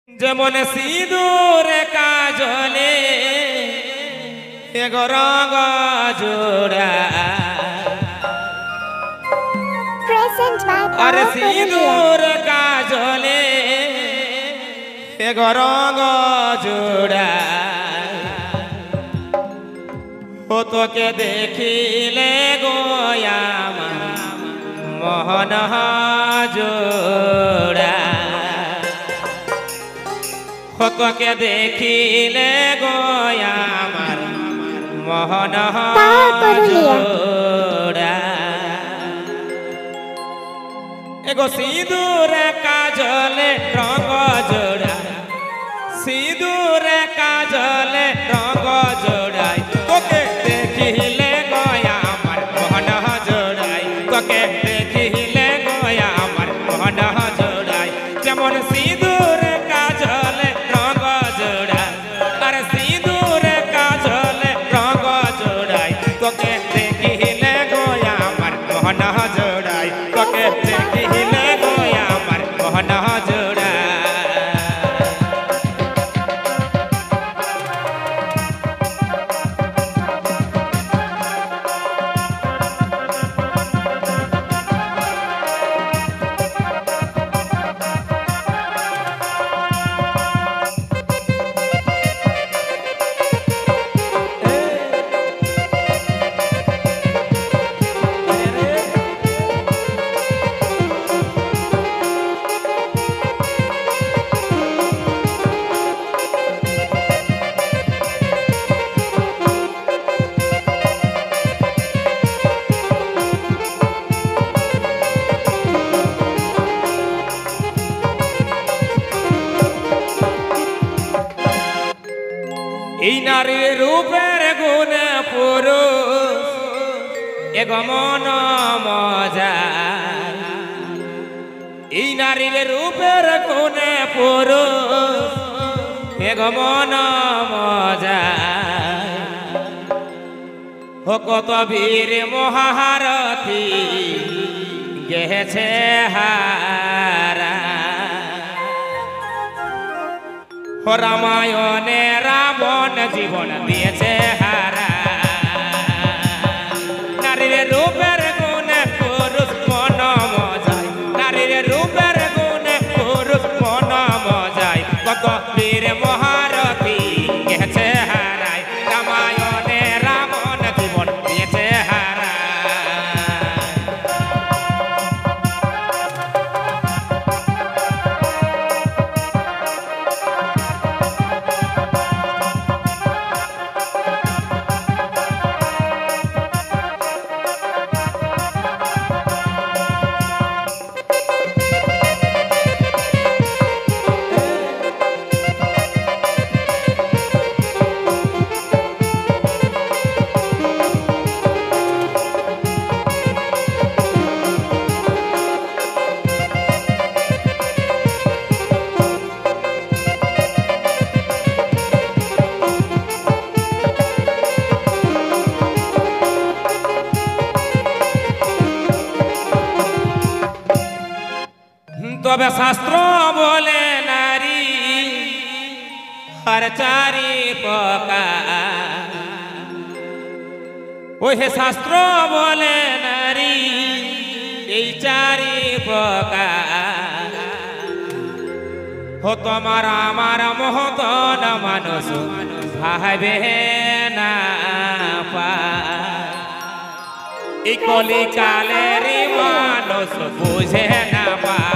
যেমন সিঁদুর কাজলে এগো রঙ জোড়া আর সিঁদুর কাজলে এগো রঙ জোড়া ও তোকে দেখিলে গোয়ামা মোহন জোড়া তোকে দেখিলে গোয়ামার মোহন জোড়া এগো সিঁদুর কাজলে রঙ জোড়া সিঁদুর কাজলে রঙ জোড়াই তোকে দেখিলে গোয়ামার মোহন জোড়াই তোকে দেখিলে গোয়ামার মোহন জোড়াই যেমন সিঁদুর কাজলে রঙ জোড়া আর সিঁদুর কাজলে রঙ জোড়াই তোকে দেখিলে গোয়ামার মোহন জোড়াই তোকে দেখিলে গোয়ামার মোহন জোড়া এই নারীর রূপের গুণে পুরুষ এগো মন মজা এই নারীর রূপের গুণে পুরুষ এগো মন মজা ও কত বীর মহারথী গেছে হারা রামায়ণে রাবণ জীবন দিয়েছে হারা নারীর রূপের গুণে পুরুষ মন মজায় নারীর রূপের গুণে পুরুষ মন মজায় কত বীর মহারথী গেছে হারায় রামায়ণে রাবণ জীবন দিয়েছে হারা তবে শাস্ত্র বলে নারী হর চারি প্রকার ওই শাস্ত্র বলে নারী এই চারি প্রকার ও তোমার আমার মহতন মানুষ ভাবে না এই কলিকালের মানুষ বুঝে না পা